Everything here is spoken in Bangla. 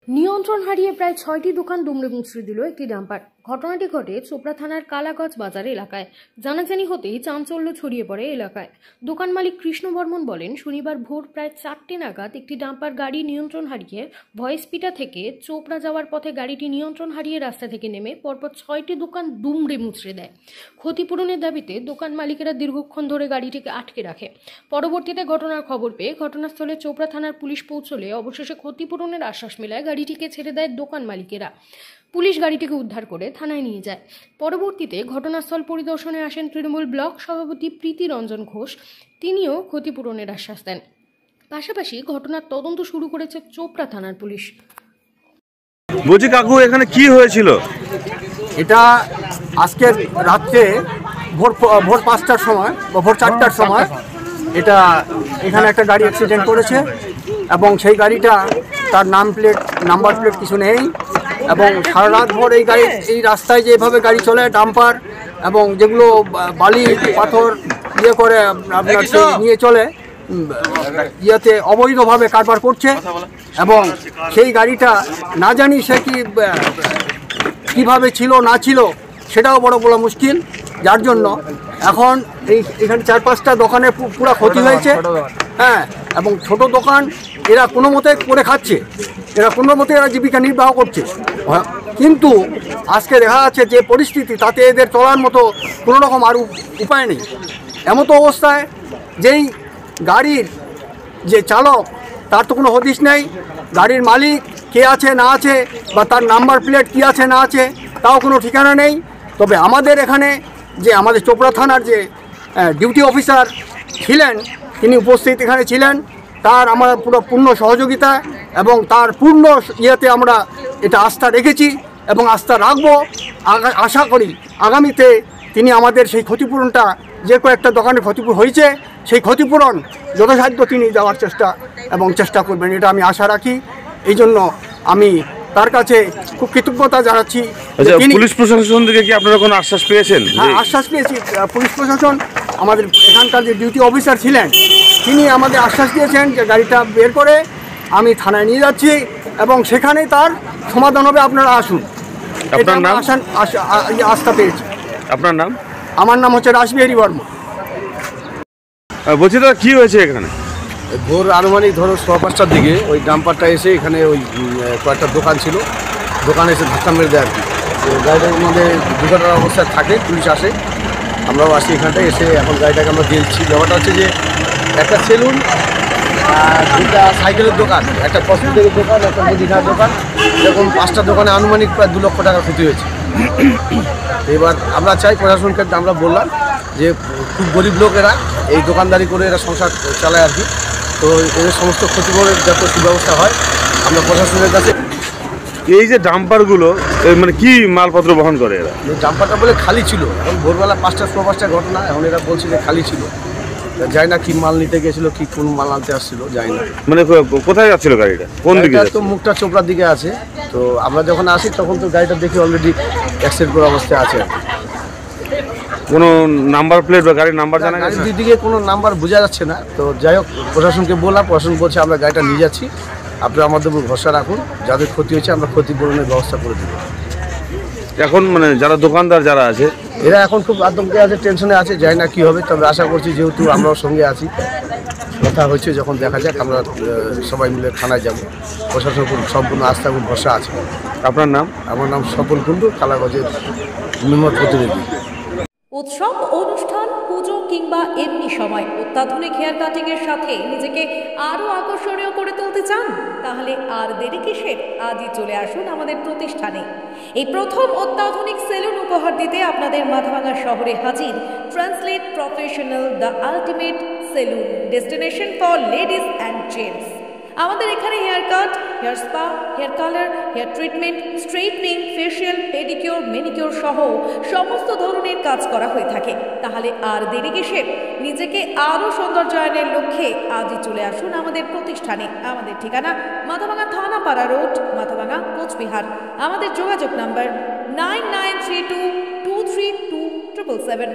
নিয়ন্ত্রণ হারিয়ে প্রায় ৬টি দোকান দুমড়ে মুচড়ে দিল একটি ডাম্পার। ঘটনাটি ঘটে চোপড়া থানার কালাগঞ্জ বাজার এলাকায়। জানাজানি হতেই চাঞ্চল্য ছড়িয়ে পড়ে এলাকায়। দোকান মালিক কৃষ্ণ বর্মন বলেন, শনিবার ভোর প্রায় ৪টে নাগাদ একটি ডাম্পার গাড়ি নিয়ন্ত্রণ হারিয়ে ভয়েসপিটা থেকে চোপড়া যাওয়ার পথে গাড়িটি নিয়ন্ত্রণ হারিয়ে রাস্তা থেকে নেমে পরপর ৬টি দোকান দুমড়ে মুচড়ে দেয়। ক্ষতিপূরণের দাবিতে দোকান মালিকেরা দীর্ঘক্ষণ ধরে গাড়িটিকে আটকে রাখে। পরবর্তীতে ঘটনার খবর পেয়ে ঘটনাস্থলে চোপড়া থানার পুলিশ পৌঁছলে অবশেষে ক্ষতিপূরণের আশ্বাস মেলায় গাড়িটিকে ছেড়ে দেয় দোকান মালিকেরা। পুলিশ গাড়িটিকে উদ্ধার করে থানায় নিয়ে যায়। পরবর্তীতে ঘটনাস্থল পরিদর্শনে আসেন তৃণমূল ব্লক সভাপতি প্রীতি রঞ্জন ঘোষ। তিনিও ক্ষতিপূরণের আশ্বাস দেন। পাশাপাশি ঘটনার তদন্ত শুরু করেছে চোপড়া থানার পুলিশ। বলছি কাকু, এখানে কি হয়েছিল? এটা আজকে রাত্রে ভোর 5টার সময় বা ভোর 4টার সময় এটা এখানে একটা গাড়ি অ্যাক্সিডেন্ট করেছে এবং সেই গাড়িটা তার নাম্বার প্লেট কিছু নেই এবং সারা রাত ভোর এই রাস্তায় যেভাবে গাড়ি চলে ডাম্পার এবং যেগুলো বালি পাথর করে আপনার নিয়ে চলে ইয়েতে অবৈধভাবে কারবার করছে এবং সেই গাড়িটা না জানি সে কীভাবে ছিল না ছিল সেটাও বলা মুশকিল, যার জন্য এখন এখানে 4-5টা দোকানের পুরো ক্ষতি হয়েছে। হ্যাঁ, এবং ছোট দোকান এরা কোনো মতে করে খাচ্ছে, এরা জীবিকা নির্বাহ করছে। কিন্তু আজকে দেখা যাচ্ছে যে পরিস্থিতি, তাতে এদের চলার মতো কোনো রকম আর উপায় নেই। এমতো অবস্থায় যেই গাড়ির যে চালক তার তো কোনো হদিশ নেই, গাড়ির মালিক কে আছে না আছে বা তার নাম্বার প্লেট কী আছে না আছে তাও কোনো ঠিকানা নেই। তবে আমাদের এখানে যে আমাদের চোপড়া থানার যে ডিউটি অফিসার ছিলেন, তিনি উপস্থিত এখানে ছিলেন, তার আমরা পুরো পূর্ণ সহযোগিতা এবং তার পূর্ণ ইয়েতে আমরা এটা আস্থা রেখেছি এবং আস্থা রাখবো। আশা করি আগামীতে তিনি আমাদের সেই ক্ষতিপূরণটা, যে কয়েকটা দোকানে ক্ষতিপূরণ হয়েছে সেই ক্ষতিপূরণ যথাসাধ্য তিনি দেওয়ার চেষ্টা করবেন, এটা আমি আশা রাখি। এই জন্য আমি তার কাছে খুব কৃতজ্ঞতা জানাচ্ছি। পুলিশ প্রশাসন থেকে কি আপনারা কোনো আশ্বাস পেয়েছেন? হ্যাঁ, আশ্বাস পেয়েছি। পুলিশ প্রশাসন, আমাদের এখানকার যে ডিউটি অফিসার ছিলেন, তিনি আমাদের আশ্বাস দিয়েছেন যে গাড়িটা বের করে আমি থানায় নিয়ে যাচ্ছি এবং সেখানে তার সমাধান হবে, আপনারা আসুন। আপনার নাম? আস্থা পেয়েছি। আপনার নাম? আমার নাম হচ্ছে রাসবিহারী বর্মা। বলছি দাদা, কি হয়েছে এখানে? ভোর আনুমানিক ধরো 5:15টার দিকে ওই ডাম্পারটা এসে এখানে ওই কয়েকটা দোকান ছিল, দোকানে এসে ধাক্কা মেরে দেয় আর কি। তো গাড়িটার মধ্যে দুর্ঘটনার অবস্থায় থাকে, পুলিশ আসে, আমরাও আসি এখানটায় এসে এখন গাড়িটাকে আমরা দিয়েছি। ব্যাপারটা হচ্ছে যে একটা সেলুন, দুটা সাইকেলের দোকান, একটা কসমেটিকের দোকান, একটা মুদিখানার দোকান, এরকম 5টা দোকানে আনুমানিক প্রায় 2 লক্ষ টাকা ক্ষতি হয়েছে। এবার আমরা চাই প্রশাসনকে, আমরা বললাম যে খুব গরিব লোক এরা, এই দোকানদারি করে এরা সংসার চালায় আর কি। তো এদের সমস্ত ক্ষতিপূরণের যত সুব্যবস্থা হয় আমরা প্রশাসনের কাছে। এই যে ডাম্পারগুলো মানে কি মালপত্র বহন করে এরা? ডাম্পারটা বলে খালি ছিল, এখন ভোরবেলা 5টা ঘটনা, এখন এরা বলছে যে খালি ছিল, যাই না কি মাল নিতে গেছিলো, কি কোন মাল আনতে আসছিল যাই না। মানে কোথায় যাচ্ছিল গাড়িটা, কোন দিকে? তো মুখটা চোপড়ার দিকে আছে। তো আমরা যখন আসি তখন তো গাড়িটা দেখি অলরেডি অ্যাক্সিডেন্ট করা অবস্থায় আছে। কোনো নাম্বার প্লেট বা গাড়ির নাম্বার জানা গেছে? গাড়ির দিকে কোনো নাম্বার বোঝা যাচ্ছে না। তো যাই হোক, প্রশাসনকে বললাম, প্রশাসন বলছে আমরা গাড়িটা নিয়ে যাচ্ছি, আপনারা আমাদের উপর ভরসা রাখুন, যাদের ক্ষতি হয়েছে আমরা ক্ষতিপূরণের ব্যবস্থা করে দেবো। এখন মানে যারা দোকানদার যারা আছে এরা এখন খুব আতঙ্কে আছে, টেনশনে আছে, যাই না কি হবে। তবে আশা করছি যেহেতু আমরাও সঙ্গে আছি, কথা হচ্ছে যখন দেখা যাক, আমরা সবাই মিলে থানায় যাব। প্রশাসনের উপর সম্পূর্ণ আস্থা এবং ভরসা আছে। আপনার নাম? আমার নাম স্বপন কুণ্ডু, কালাগঞ্জের নিম্ন প্রতিনিধি। উৎসব, অনুষ্ঠান, পুজো কিংবা এমনি সময় অত্যাধুনিক হেয়ার কাটিং এর সাথে নিজেকে আরো আকর্ষণীয় করে তুলতে চান? তাহলে আর দেরি কিসের? আজই চলে আসুন আমাদের প্রতিষ্ঠানে। এই প্রথম অত্যাধুনিক সেলুন উপহার দিতে আপনাদের মাথাভাঙা শহরে হাজির translate professional, the ultimate salon, destination for ladies and gents. আমাদের এখানে hair cut, hair spa, hair colour, hair treatment, straightening, facial, pedicure, manicure সহ সমস্ত ধরনের কাজ করা হয়ে থাকে। তাহলে আর দেরি কিসের? নিজেকে আরও সৌন্দর্যায়নের লক্ষ্যে আজই চলে আসুন আমাদের প্রতিষ্ঠানে। আমাদের ঠিকানা মাথাভাঙা থানাপাড়া রোড, মাথাভাঙা, কোচবিহার। আমাদের যোগাযোগ নাম্বার 9932232777।